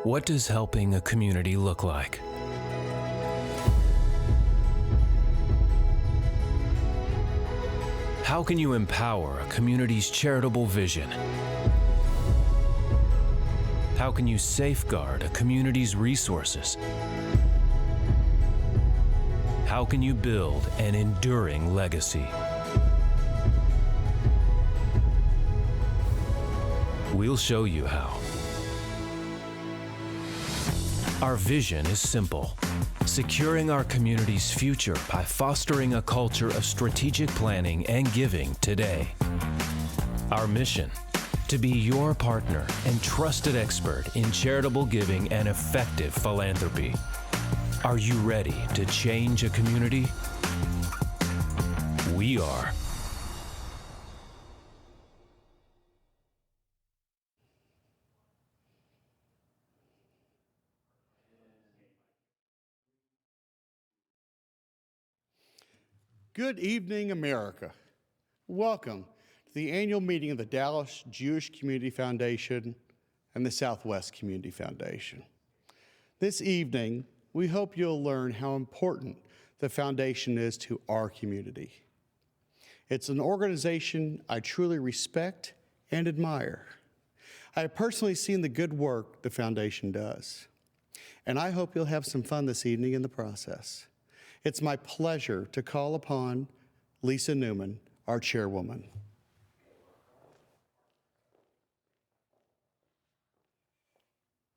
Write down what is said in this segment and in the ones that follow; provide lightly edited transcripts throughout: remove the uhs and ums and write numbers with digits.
What does helping a community look like? How can you empower a community's charitable vision? How can you safeguard a community's resources? How can you build an enduring legacy? We'll show you how. Our vision is simple: securing our community's future by fostering a culture of strategic planning and giving today. Our mission: to be your partner and trusted expert in charitable giving and effective philanthropy. Are you ready to change a community? We are. Good evening, America. Welcome to the annual meeting of the Dallas Jewish Community Foundation and the Southwest Community Foundation. This evening, we hope you'll learn how important the foundation is to our community. It's an organization I truly respect and admire. I have personally seen the good work the foundation does, and I hope you'll have some fun this evening in the process. It's my pleasure to call upon Lisa Newman, our chairwoman.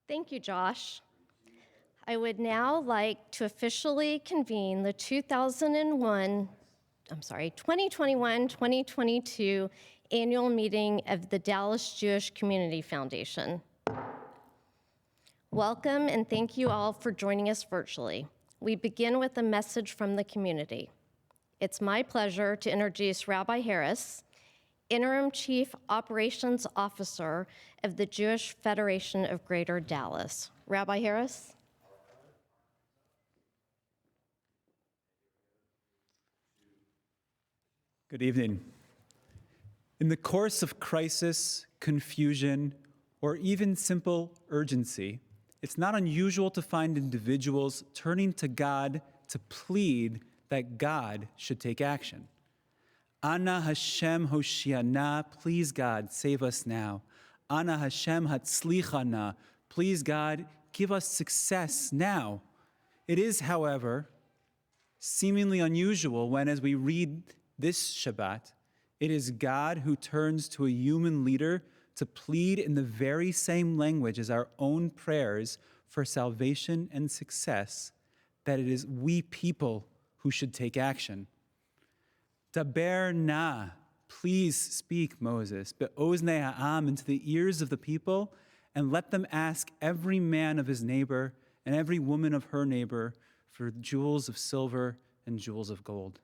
Thank you, Josh. I would now like to officially convene the 2021-2022 annual meeting of the Dallas Jewish Community Foundation. Welcome and thank you all for joining us virtually. We begin with a message from the community. It's my pleasure to introduce Rabbi Harris, Interim Chief Operations Officer of the Jewish Federation of Greater Dallas. Rabbi Harris. Good evening. In the course of crisis, confusion, or even simple urgency, it's not unusual to find individuals turning to God to plead that God should take action. Ana Hashem Hoshiana, please God, save us now. Ana Hashem Hatzlichana, please God, give us success now. It is, however, seemingly unusual when, as we read this Shabbat, it is God who turns to a human leader to plead in the very same language as our own prayers for salvation and success, that it is we people who should take action. Baer na, please speak, Moses, be'oznei ha'am, into the ears of the people, and let them ask every man of his neighbor and every woman of her neighbor for jewels of silver and jewels of gold.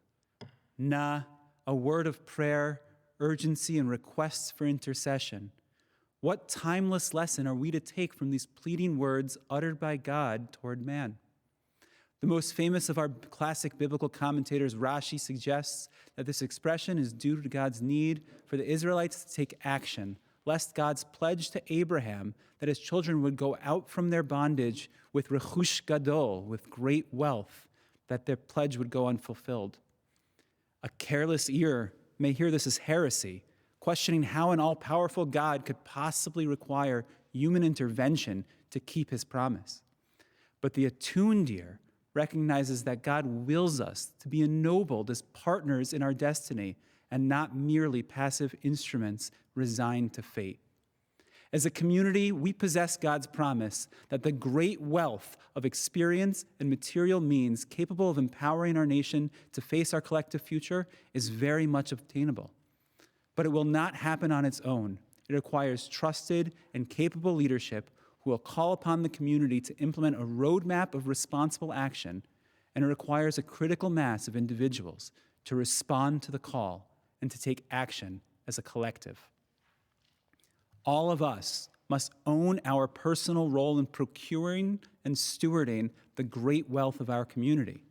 Na, a word of prayer, urgency, and requests for intercession. What timeless lesson are we to take from these pleading words uttered by God toward man? The most famous of our classic biblical commentators, Rashi, suggests that this expression is due to God's need for the Israelites to take action, lest God's pledge to Abraham that his children would go out from their bondage with rechush gadol, with great wealth, that their pledge would go unfulfilled. A careless ear may hear this as heresy, questioning how an all-powerful God could possibly require human intervention to keep his promise. But the attuned ear recognizes that God wills us to be ennobled as partners in our destiny and not merely passive instruments resigned to fate. As a community, we possess God's promise that the great wealth of experience and material means capable of empowering our nation to face our collective future is very much obtainable. But it will not happen on its own. It requires trusted and capable leadership who will call upon the community to implement a roadmap of responsible action, and it requires a critical mass of individuals to respond to the call and to take action as a collective. All of us must own our personal role in procuring and stewarding the great wealth of our community.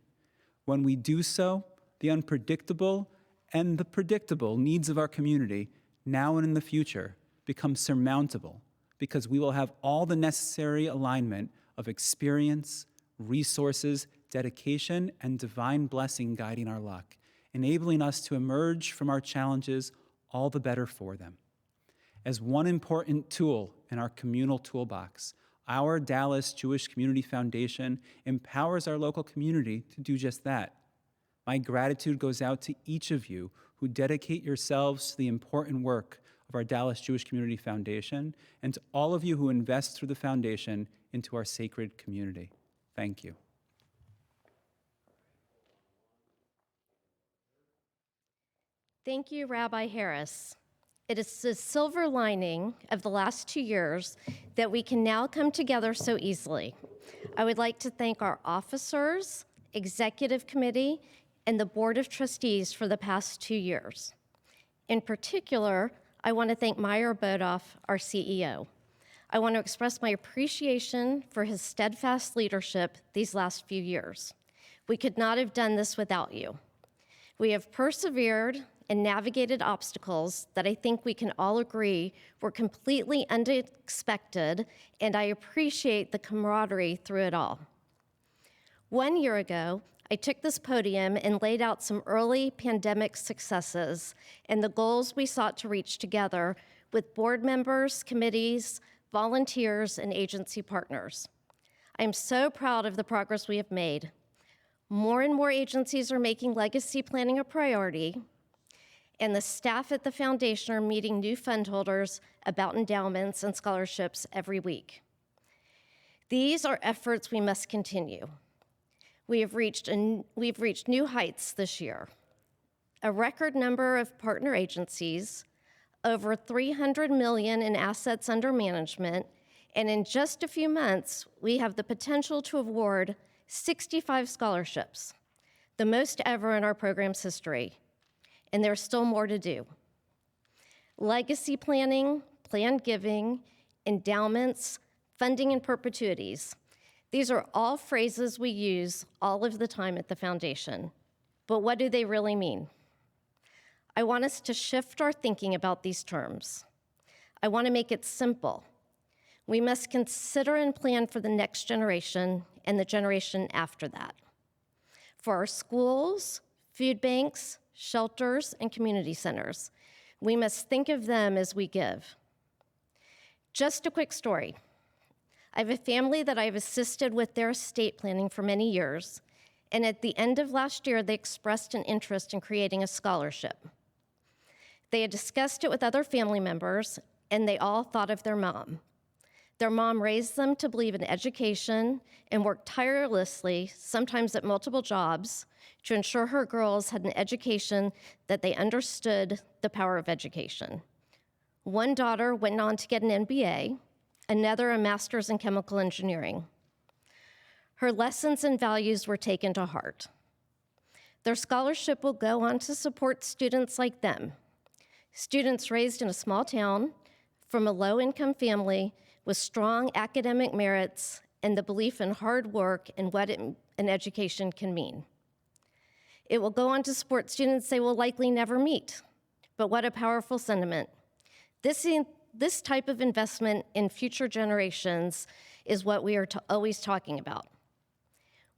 When we do so, the unpredictable and the predictable needs of our community, now and in the future, become surmountable because we will have all the necessary alignment of experience, resources, dedication, and divine blessing guiding our luck, enabling us to emerge from our challenges all the better for them. As one important tool in our communal toolbox, our Dallas Jewish Community Foundation empowers our local community to do just that. My gratitude goes out to each of you who dedicate yourselves to the important work of our Dallas Jewish Community Foundation, and to all of you who invest through the foundation into our sacred community. Thank you. Thank you, Rabbi Harris. It is the silver lining of the last 2 years that we can now come together so easily. I would like to thank our officers, executive committee, and the Board of Trustees for the past 2 years. In particular, I want to thank Meyer Bodoff, our CEO. I want to express my appreciation for his steadfast leadership these last few years. We could not have done this without you. We have persevered and navigated obstacles that I think we can all agree were completely unexpected, and I appreciate the camaraderie through it all. 1 year ago, I took this podium and laid out some early pandemic successes and the goals we sought to reach together with board members, committees, volunteers, and agency partners. I am so proud of the progress we have made. More and more agencies are making legacy planning a priority, and the staff at the foundation are meeting new fund holders about endowments and scholarships every week. These are efforts we must continue. We've reached new heights this year. A record number of partner agencies, over $300 million in assets under management, and in just a few months, we have the potential to award 65 scholarships, the most ever in our program's history, and there's still more to do. Legacy planning, planned giving, endowments, funding in perpetuities. These are all phrases we use all of the time at the foundation, but what do they really mean? I want us to shift our thinking about these terms. I want to make it simple. We must consider and plan for the next generation and the generation after that. For our schools, food banks, shelters, and community centers, we must think of them as we give. Just a quick story. I have a family that I've assisted with their estate planning for many years, and at the end of last year, they expressed an interest in creating a scholarship. They had discussed it with other family members, and they all thought of their mom. Their mom raised them to believe in education and worked tirelessly, sometimes at multiple jobs, to ensure her girls had an education that they understood the power of education. One daughter went on to get an MBA, another a master's in chemical engineering. Her lessons and values were taken to heart. Their scholarship will go on to support students like them, students raised in a small town from a low-income family with strong academic merits and the belief in hard work and what an education can mean. It will go on to support students they will likely never meet, but what a powerful sentiment. This type of investment in future generations is what we are always talking about.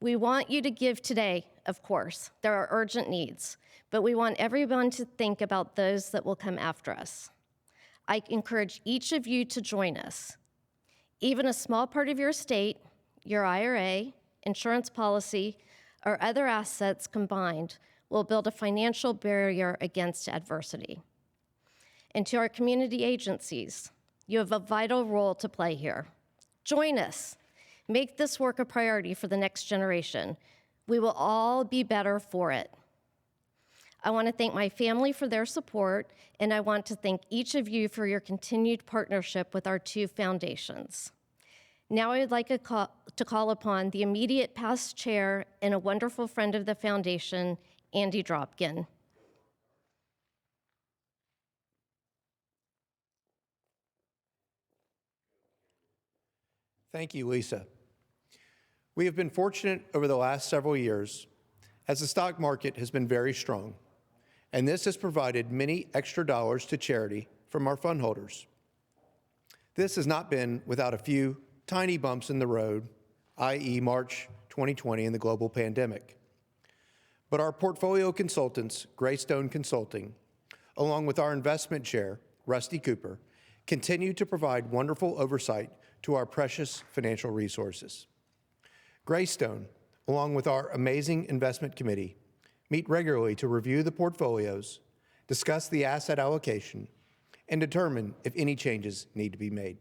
We want you to give today, of course. There are urgent needs, but we want everyone to think about those that will come after us. I encourage each of you to join us. Even a small part of your estate, your IRA, insurance policy, or other assets combined will build a financial barrier against adversity. And to our community agencies, you have a vital role to play here. Join us. Make this work a priority for the next generation. We will all be better for it. I want to thank my family for their support, and I want to thank each of you for your continued partnership with our two foundations. Now I would like to call upon the immediate past chair and a wonderful friend of the foundation, Andy Dropkin. Thank you, Lisa. We have been fortunate over the last several years as the stock market has been very strong, and this has provided many extra dollars to charity from our fund holders. This has not been without a few tiny bumps in the road, i.e. March 2020 and the global pandemic. But our portfolio consultants, Greystone Consulting, along with our investment chair, Rusty Cooper, continue to provide wonderful oversight to our precious financial resources. Greystone, along with our amazing investment committee, meet regularly to review the portfolios, discuss the asset allocation, and determine if any changes need to be made.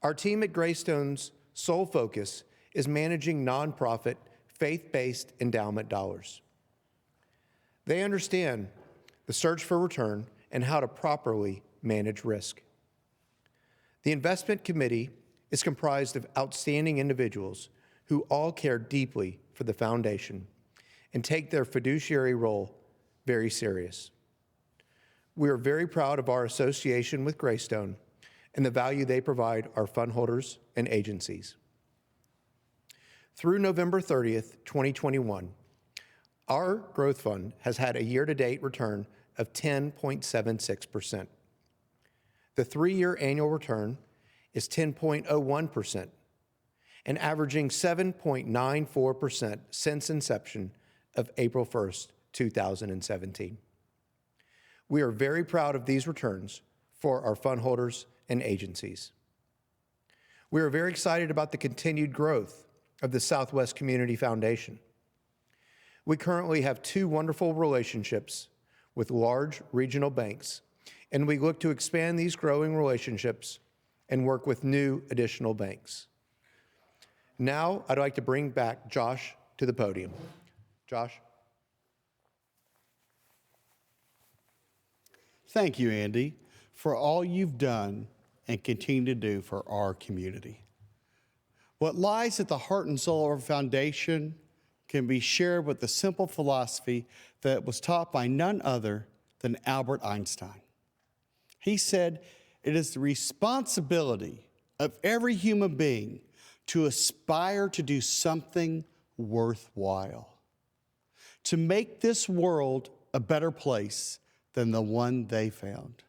Our team at Greystone's sole focus is managing nonprofit, faith-based endowment dollars. They understand the search for return and how to properly manage risk. The investment committee is comprised of outstanding individuals who all care deeply for the foundation and take their fiduciary role very serious. We are very proud of our association with Greystone and the value they provide our fund holders and agencies. Through November 30th, 2021, our growth fund has had a year-to-date return of 10.76%. The 3-year annual return is 10.01% and averaging 7.94% since inception of April 1st, 2017. We are very proud of these returns for our fund holders and agencies. We are very excited about the continued growth of the Southwest Community Foundation. We currently have 2 wonderful relationships with large regional banks, and we look to expand these growing relationships and work with new additional banks. Now, I'd like to bring back Josh to the podium. Josh? Thank you, Andy, for all you've done and continue to do for our community. What lies at the heart and soul of our foundation can be shared with the simple philosophy that was taught by none other than Albert Einstein. He said, "It is the responsibility of every human being to aspire to do something worthwhile, to make this world a better place than the one they found."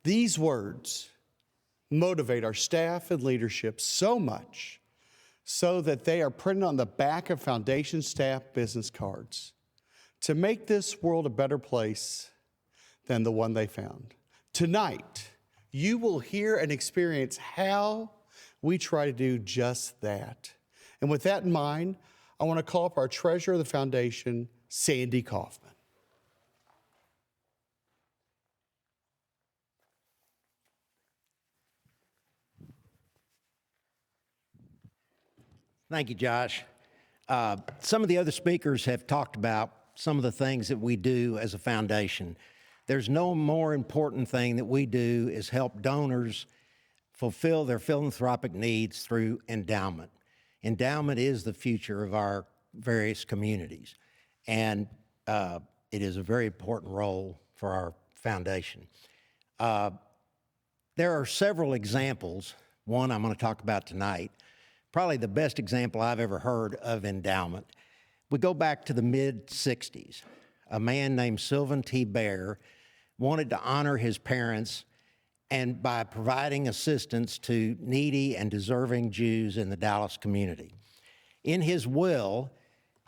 These words motivate our staff and leadership so much so that they are printed on the back of foundation staff business cards, to make this world a better place than the one they found. Tonight, you will hear and experience how we try to do just that. And with that in mind, I want to call up our treasurer of the foundation, Sandy Kaufman. Thank you, Josh. Some of the other speakers have talked about some of the things that we do as a foundation. There's no more important thing that we do is help donors fulfill their philanthropic needs through endowment. Endowment is the future of our various communities, and it is a very important role for our foundation. There are several examples. One I'm going to talk about tonight. Probably the best example I've ever heard of endowment. We go back to the mid-'60s. A man named Sylvan Baer wanted to honor his parents and by providing assistance to needy and deserving Jews in the Dallas community. In his will,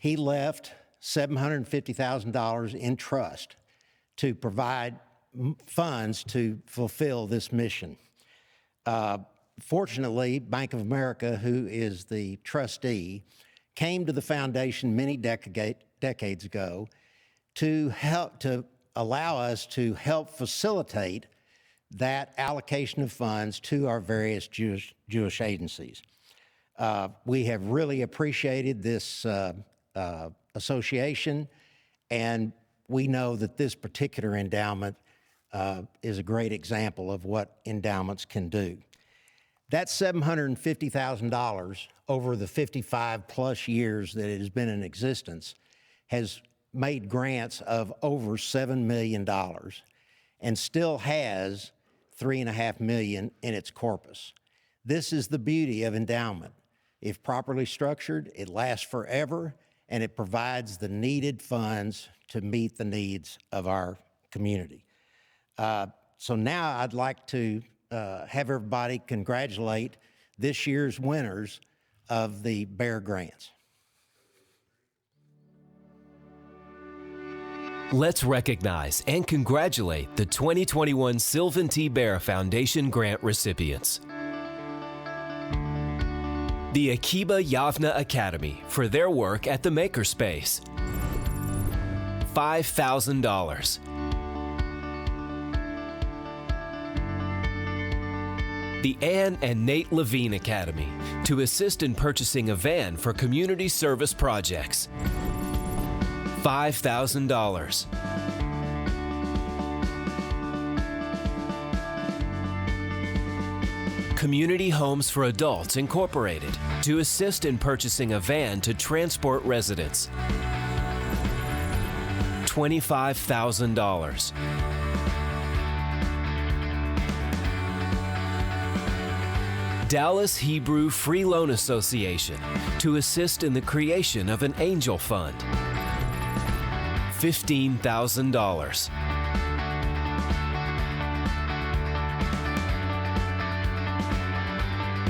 he left $750,000 in trust to provide funds to fulfill this mission. Fortunately, Bank of America, who is the trustee, came to the foundation many decades ago to allow us to help facilitate that allocation of funds to our various Jewish agencies. We have really appreciated this association, and we know that this particular endowment is a great example of what endowments can do. That $750,000 over the 55-plus years that it has been in existence has made grants of over $7 million and still has $3.5 million in its corpus. This is the beauty of endowment. If properly structured, it lasts forever, and it provides the needed funds to meet the needs of our community. So now I'd like to have everybody congratulate this year's winners of the Baer grants. Let's recognize and congratulate the 2021 Sylvan T. Baer Foundation grant recipients. The Akiba Yavna Academy for their work at the Makerspace, $5,000. The Ann and Nate Levine Academy to assist in purchasing a van for community service projects, $5,000. Community Homes for Adults Incorporated to assist in purchasing a van to transport residents, $25,000. Dallas Hebrew Free Loan Association to assist in the creation of an angel fund, $15,000.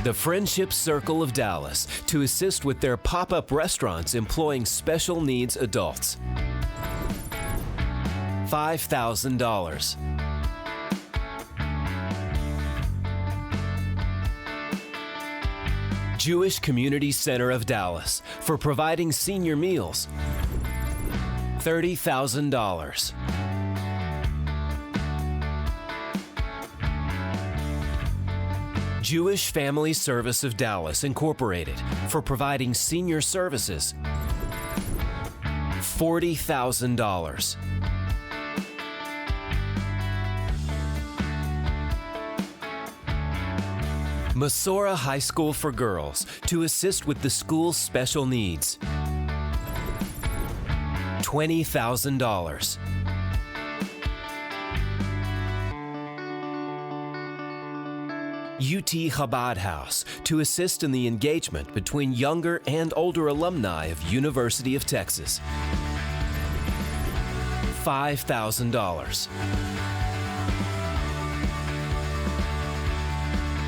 The Friendship Circle of Dallas to assist with their pop-up restaurants employing special needs adults, $5,000. Jewish Community Center of Dallas for providing senior meals, $30,000. Jewish Family Service of Dallas Incorporated for providing senior services, $40,000. Masora High School for Girls to assist with the school's special needs, $20,000. UT Chabad House to assist in the engagement between younger and older alumni of University of Texas, $5,000.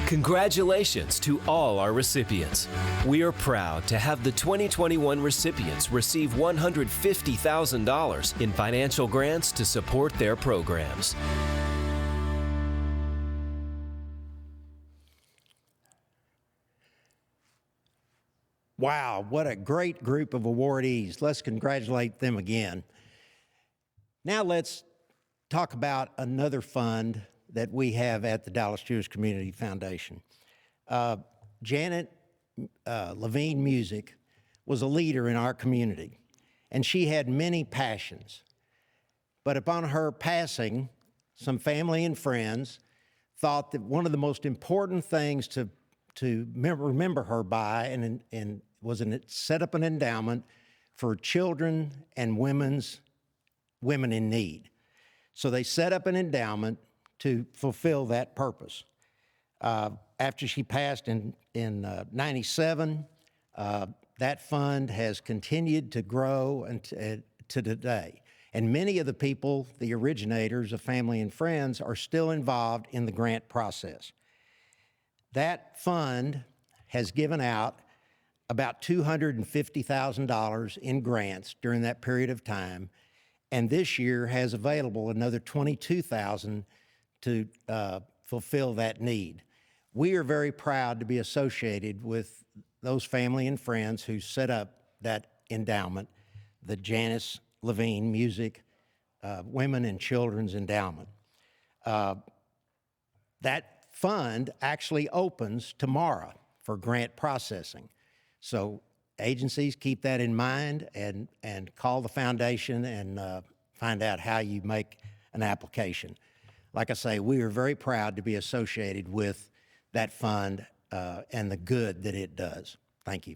Congratulations to all our recipients. We are proud to have the 2021 recipients receive $150,000 in financial grants to support their programs. Wow, what a great group of awardees. Let's congratulate them again. Now let's talk about another fund that we have at the Dallas Jewish Community Foundation. Janet Levine Music was a leader in our community, and she had many passions. But upon her passing, some family and friends thought that one of the most important things to remember her by and was set up an endowment for children and women in need. So they set up an endowment to fulfill that purpose. After she passed in 97, that fund has continued to grow to today. And many of the people, the originators of Family and Friends, are still involved in the grant process. That fund has given out about $250,000 in grants during that period of time, and this year has available another $22,000 to fulfill that need. We are very proud to be associated with those family and friends who set up that endowment, the Janis Levine Music Women and Children's Endowment. That fund actually opens tomorrow for grant processing. So agencies keep that in mind and call the foundation and find out how you make an application. Like I say, we are very proud to be associated with that fund and the good that it does. Thank you.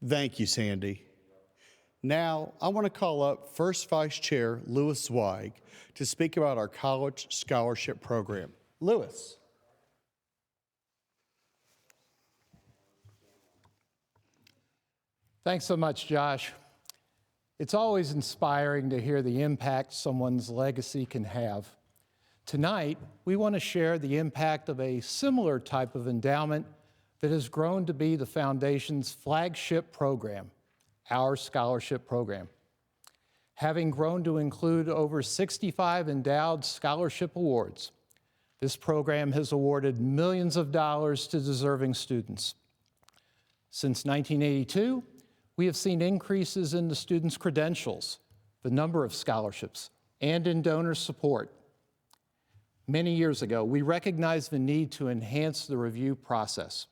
Thank you, Sandy. Now, I want to call up First Vice Chair Louis Zweig to speak about our college scholarship program. Louis. Thanks so much, Josh. It's always inspiring to hear the impact someone's legacy can have. Tonight, we want to share the impact of a similar type of endowment that has grown to be the Foundation's flagship program, our scholarship program. Having grown to include over 65 endowed scholarship awards, this program has awarded millions of dollars to deserving students. Since 1982, we have seen increases in the students' credentials, the number of scholarships, and in donor support. Many years ago, we recognized the need to enhance the review process.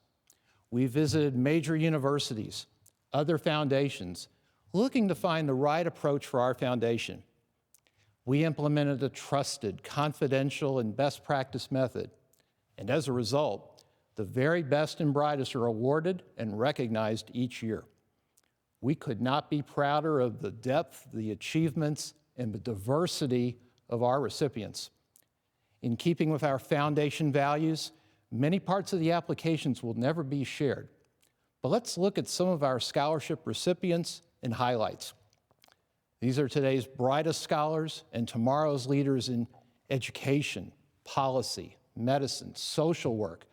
We visited major universities, other foundations, looking to find the right approach for our foundation. We implemented a trusted, confidential, and best practice method. And as a result, the very best and brightest are awarded and recognized each year. We could not be prouder of the depth, the achievements, and the diversity of our recipients. In keeping with our foundation values, many parts of the applications will never be shared. But let's look at some of our scholarship recipients and highlights. These are today's brightest scholars and tomorrow's leaders in education, policy, medicine, social work,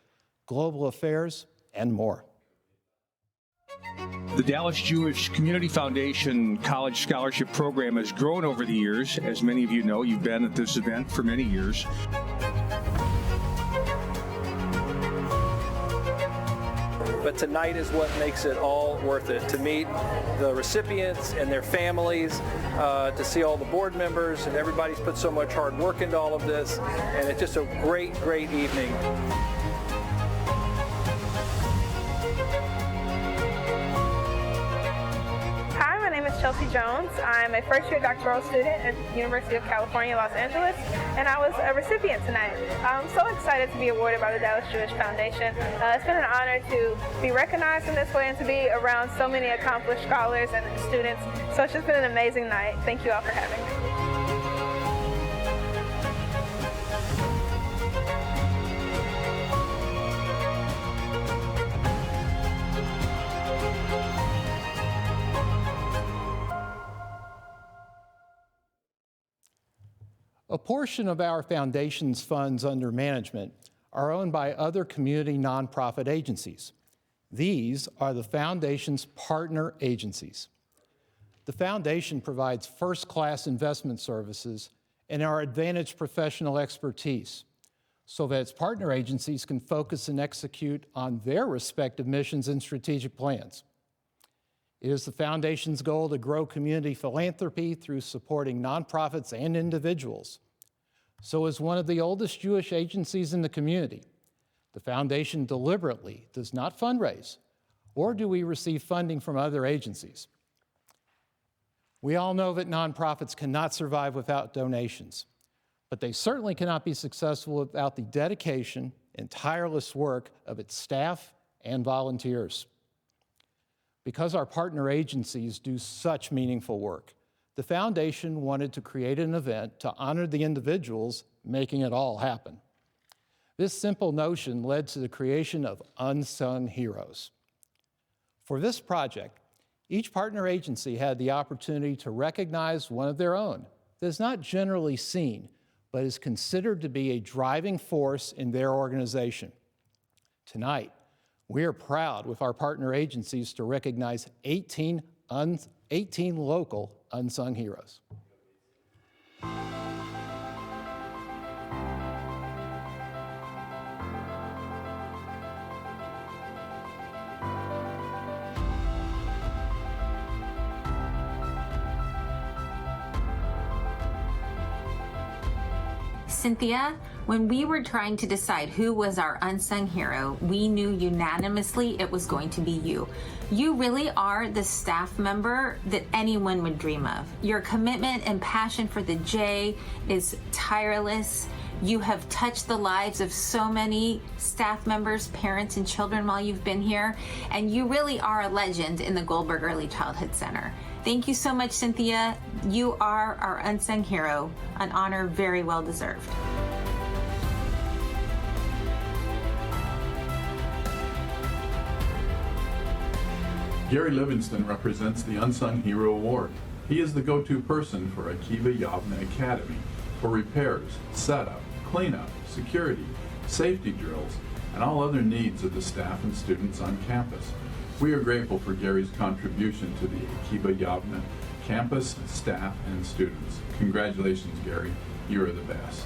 global affairs, and more. The Dallas Jewish Community Foundation College Scholarship Program has grown over the years. As many of you know, you've been at this event for many years. But tonight is what makes it all worth it, to meet the recipients and their families, to see all the board members, and everybody's put so much hard work into all of this, and it's just a great, great evening. Chelsea Jones. I'm a first-year doctoral student at the University of California, Los Angeles, and I was a recipient tonight. I'm so excited to be awarded by the Dallas Jewish Foundation. It's been an honor to be recognized in this way and to be around so many accomplished scholars and students. So it's just been an amazing night. Thank you all for having me. A portion of our foundation's funds under management are owned by other community nonprofit agencies. These are the foundation's partner agencies. The foundation provides first-class investment services and our advantaged professional expertise so that its partner agencies can focus and execute on their respective missions and strategic plans. It is the foundation's goal to grow community philanthropy through supporting nonprofits and individuals. So as one of the oldest Jewish agencies in the community, the foundation deliberately does not fundraise, or do we receive funding from other agencies. We all know that nonprofits cannot survive without donations, but they certainly cannot be successful without the dedication and tireless work of its staff and volunteers. Because our partner agencies do such meaningful work, the foundation wanted to create an event to honor the individuals making it all happen. This simple notion led to the creation of Unsung Heroes. For this project, each partner agency had the opportunity to recognize one of their own that is not generally seen, but is considered to be a driving force in their organization. Tonight, we are proud with our partner agencies to recognize 18 local unsung heroes. Cynthia, when we were trying to decide who was our unsung hero, we knew unanimously it was going to be you. You really are the staff member that anyone would dream of. Your commitment and passion for the J is tireless. You have touched the lives of so many staff members, parents, and children while you've been here, and you really are a legend in the Goldberg Early Childhood Center. Thank you so much, Cynthia. You are our unsung hero, an honor very well deserved. Gary Livingston represents the Unsung Hero Award. He is the go-to person for Akiva Yavne Academy for repairs, setup, cleanup, security, safety drills, and all other needs of the staff and students on campus. We are grateful for Gary's contribution to the Akiva Yavne campus, staff, and students. Congratulations, Gary. You are the best.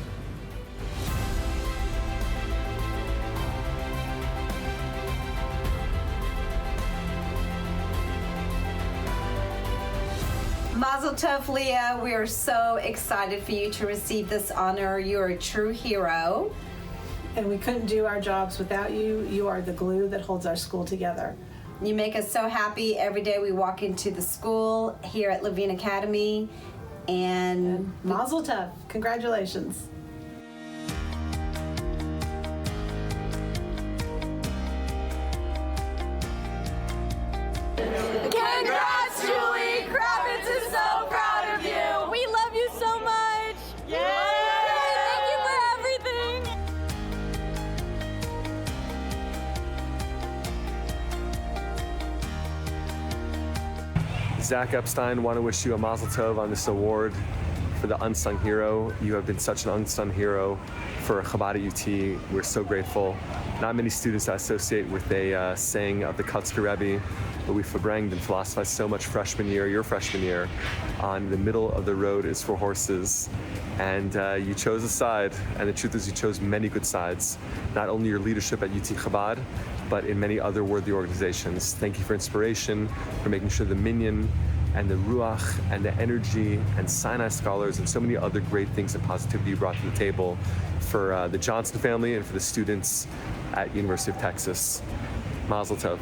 Mazel tov, Leah. We are so excited for you to receive this honor. You are a true hero. And we couldn't do our jobs without you. You are the glue that holds our school together. You make us so happy every day we walk into the school here at Levine Academy. And Mazel tov. Congratulations. Congrats, Julie! Kravitz is so proud of you! We love you so much! Yay! Thank you for everything! Zach Epstein, want to wish you a mazel tov on this award for the Unsung Hero. You have been such an unsung hero for Chabad at UT. We're so grateful. Not many students associate with a saying of the Kutzker Rebbe, but we verbranged and philosophized so much freshman year, your freshman year, on the middle of the road is for horses. And you chose a side, and the truth is you chose many good sides. Not only your leadership at UT Chabad, but in many other worthy organizations. Thank you for inspiration, for making sure the Minyan and the Ruach and the energy and Sinai scholars and so many other great things and positivity you brought to the table for the Johnson family and for the students at University of Texas. Mazel tov.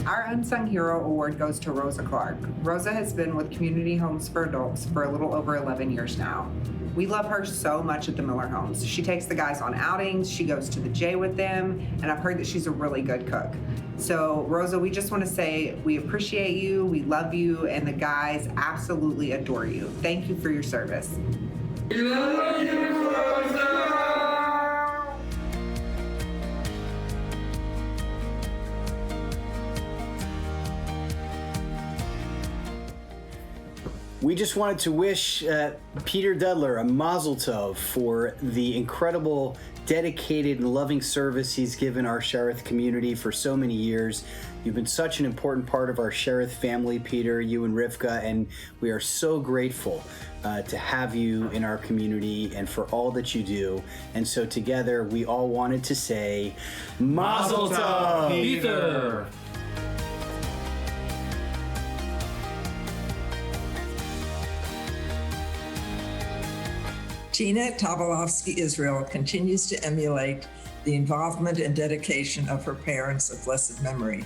Our Unsung Hero Award goes to Rosa Clark. Rosa has been with Community Homes for Adults for a little over 11 years now. We love her so much at the Miller Homes. She takes the guys on outings, she goes to the J with them, and I've heard that she's a really good cook. So Rosa, we just want to say we appreciate you, we love you, and the guys absolutely adore you. Thank you for your service. We love you, Rosa! We just wanted to wish Peter Dudler a mazel tov for the incredible, dedicated, and loving service he's given our Sheriff community for so many years. You've been such an important part of our Sheriff family, Peter, you and Rivka, and we are so grateful to have you in our community and for all that you do. And so together, we all wanted to say, Mazel tov, Peter! Tina Tobolowsky Israel continues to emulate the involvement and dedication of her parents of blessed memory.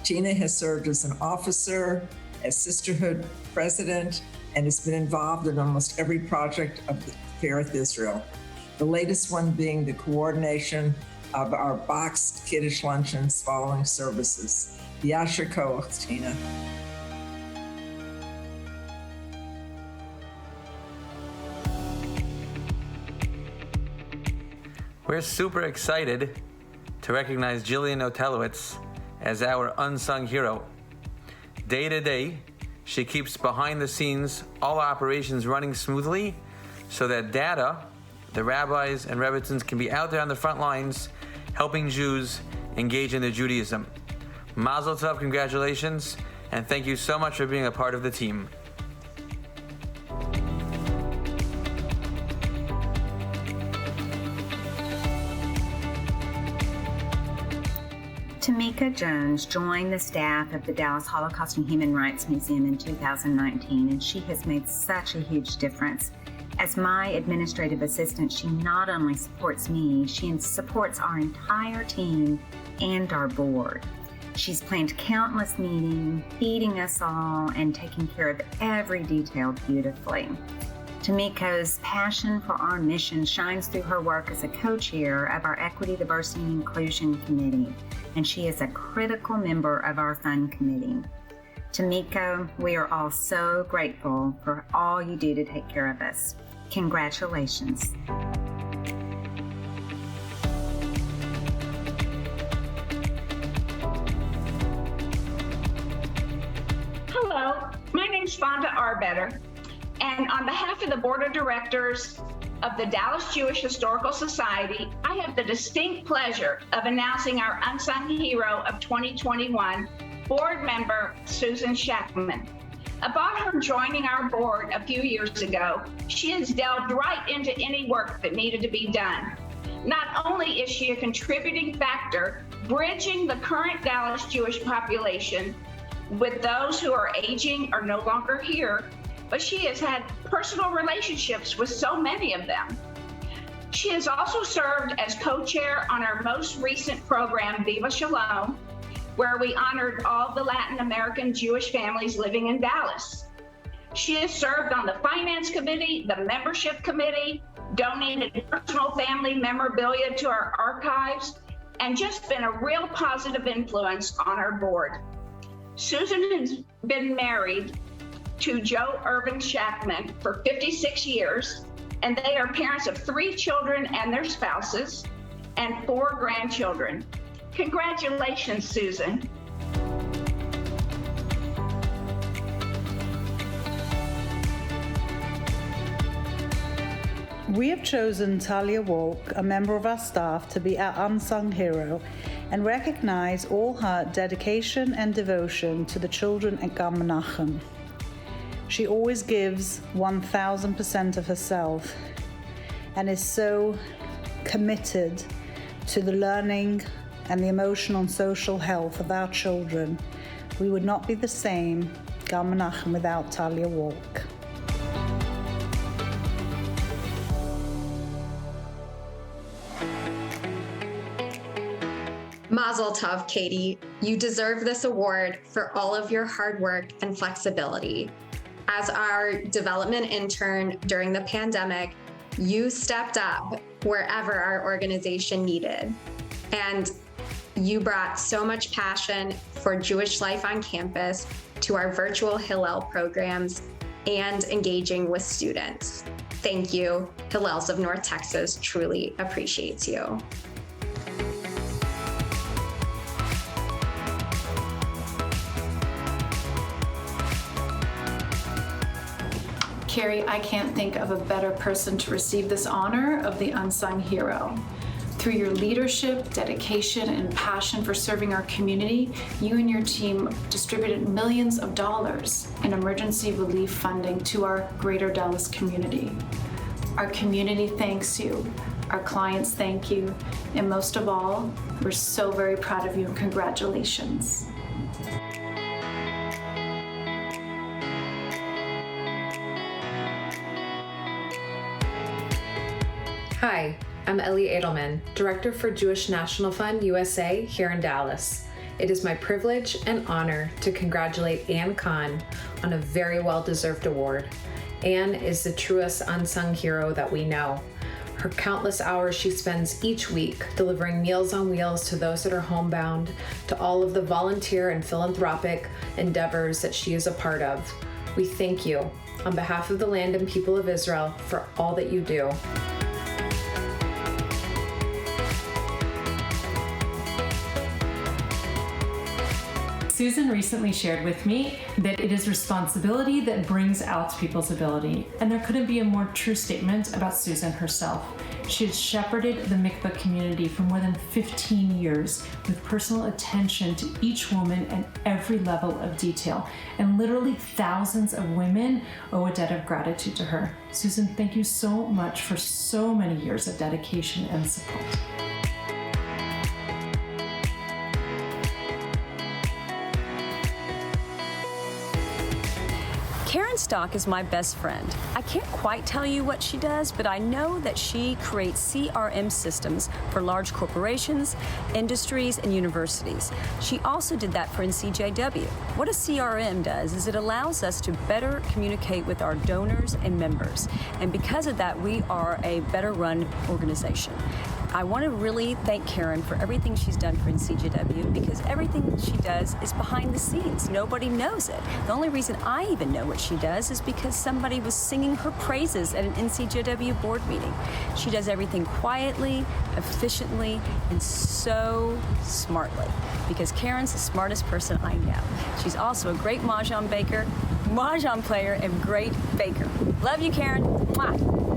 Tina has served as an officer, as sisterhood president, and has been involved in almost every project of the Faireth Israel. The latest one being the coordination of our boxed Kiddush luncheons following services. Yasher Koach, Tina. We're super excited to recognize Jillian Otelowitz as our unsung hero. Day to day, she keeps behind the scenes all operations running smoothly so that Dada, the rabbis and rebbeitzins, can be out there on the front lines helping Jews engage in their Judaism. Mazel tov, congratulations, and thank you so much for being a part of the team. Tamika Jones joined the staff of the Dallas Holocaust and Human Rights Museum in 2019, and she has made such a huge difference. As my administrative assistant, she not only supports me, she supports our entire team and our board. She's planned countless meetings, feeding us all, and taking care of every detail beautifully. Tamiko's passion for our mission shines through her work as a co-chair of our Equity, Diversity, and Inclusion Committee, and she is a critical member of our Fund Committee. Tamiko, we are all so grateful for all you do to take care of us. Congratulations. Hello, my name's Fonda Arbetter, and on behalf of the Board of Directors of the Dallas Jewish Historical Society, I have the distinct pleasure of announcing our Unsung Hero of 2021, board member Susan Shackman. Upon her joining our board a few years ago, she has delved right into any work that needed to be done. Not only is she a contributing factor, bridging the current Dallas Jewish population with those who are aging or no longer here, but she has had personal relationships with so many of them. She has also served as co-chair on our most recent program, Viva Shalom, where we honored all the Latin American Jewish families living in Dallas. She has served on the Finance Committee, the Membership Committee, donated personal family memorabilia to our archives, and just been a real positive influence on our board. Susan has been married to Joe Irvin Shackman for 56 years, and they are parents of 3 children and their spouses, and 4 grandchildren. Congratulations, Susan. We have chosen Talia Walk, a member of our staff, to be our unsung hero and recognize all her dedication and devotion to the children at Gan Menachem. She always gives 1,000% of herself and is so committed to the learning and the emotional and social health of our children. We would not be the same, Gan Menachem, without Talia Walk. Mazel tov, Katie. You deserve this award for all of your hard work and flexibility. As our development intern during the pandemic, you stepped up wherever our organization needed. And you brought so much passion for Jewish life on campus to our virtual Hillel programs and engaging with students. Thank you. Hillels of North Texas truly appreciates you. Carrie, I can't think of a better person to receive this honor of the Unsung Hero. Through your leadership, dedication, and passion for serving our community, you and your team distributed millions of dollars in emergency relief funding to our greater Dallas community. Our community thanks you, our clients thank you, and most of all, we're so very proud of you and congratulations. Hi, I'm Ellie Edelman, Director for Jewish National Fund USA here in Dallas. It is my privilege and honor to congratulate Ann Kahn on a very well-deserved award. Ann is the truest unsung hero that we know. Her countless hours she spends each week delivering Meals on Wheels to those that are homebound, to all of the volunteer and philanthropic endeavors that she is a part of. We thank you on behalf of the land and people of Israel for all that you do. Susan recently shared with me that it is responsibility that brings out people's ability, and there couldn't be a more true statement about Susan herself. She has shepherded the mikveh community for more than 15 years with personal attention to each woman and every level of detail, and literally thousands of women owe a debt of gratitude to her. Susan, thank you so much for so many years of dedication and support. Karen Stock is my best friend. I can't quite tell you what she does, but I know that she creates CRM systems for large corporations, industries, and universities. She also did that for NCJW. What a CRM does is it allows us to better communicate with our donors and members. And because of that, we are a better run organization. I want to really thank Karen for everything she's done for NCJW, because everything she does is behind the scenes. Nobody knows it. The only reason I even know what she does is because somebody was singing her praises at an NCJW board meeting. She does everything quietly, efficiently, and so smartly, because Karen's the smartest person I know. She's also a great mahjong player, and great baker. Love you, Karen. Mwah.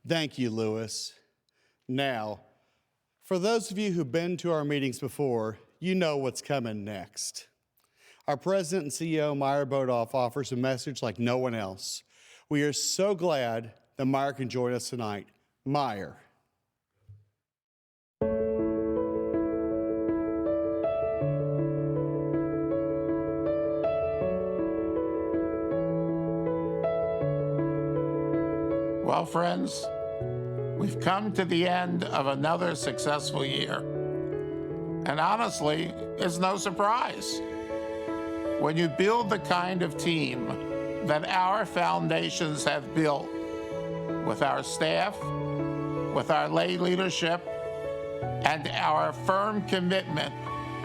Thank you, Lewis. Now, for those of you who've been to our meetings before, you know what's coming next. Our president and CEO, Meyer Bodoff, offers a message like no one else. We are so glad that Meyer can join us tonight. Meyer. Well, friends, we've come to the end of another successful year. And honestly, it's no surprise. When you build the kind of team that our foundations have built, with our staff, with our lay leadership, and our firm commitment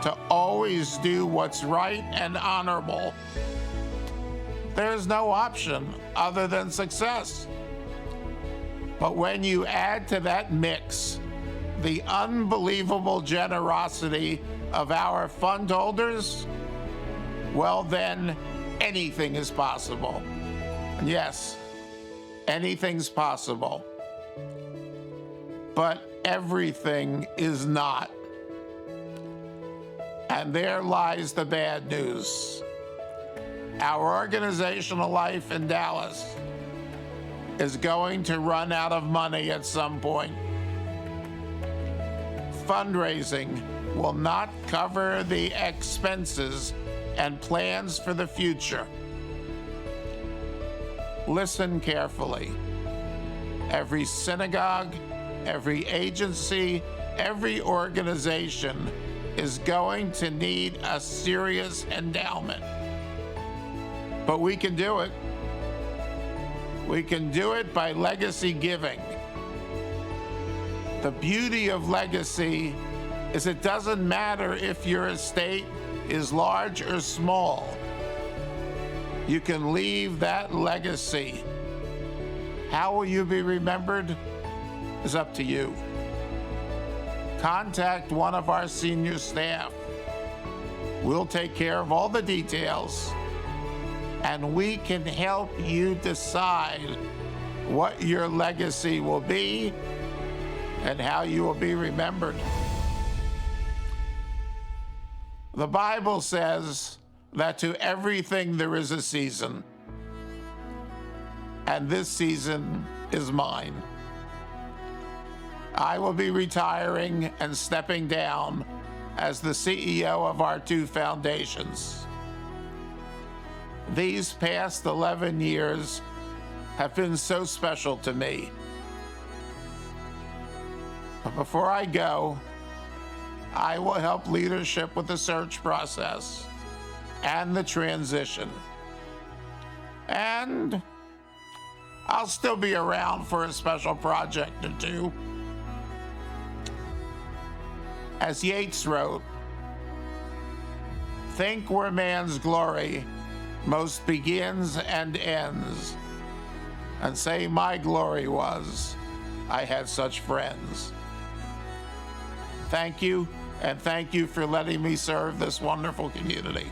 to always do what's right and honorable, there's no option other than success. But when you add to that mix the unbelievable generosity of our fund holders, well, then anything is possible. And yes, anything's possible. But everything is not. And there lies the bad news. Our organizational life in Dallas is going to run out of money at some point. Fundraising will not cover the expenses and plans for the future. Listen carefully. Every synagogue, every agency, every organization is going to need a serious endowment. But we can do it. We can do it by legacy giving. The beauty of legacy is it doesn't matter if your estate is large or small. You can leave that legacy. How will you be remembered is up to you. Contact one of our senior staff. We'll take care of all the details, and we can help you decide what your legacy will be and how you will be remembered. The Bible says that to everything there is a season, and this season is mine. I will be retiring and stepping down as the CEO of our two foundations. These past 11 years have been so special to me. But before I go, I will help leadership with the search process and the transition. And I'll still be around for a special project or two As Yeats wrote, think where man's glory most begins and ends, and say my glory was I had such friends. Thank you, and thank you for letting me serve this wonderful community.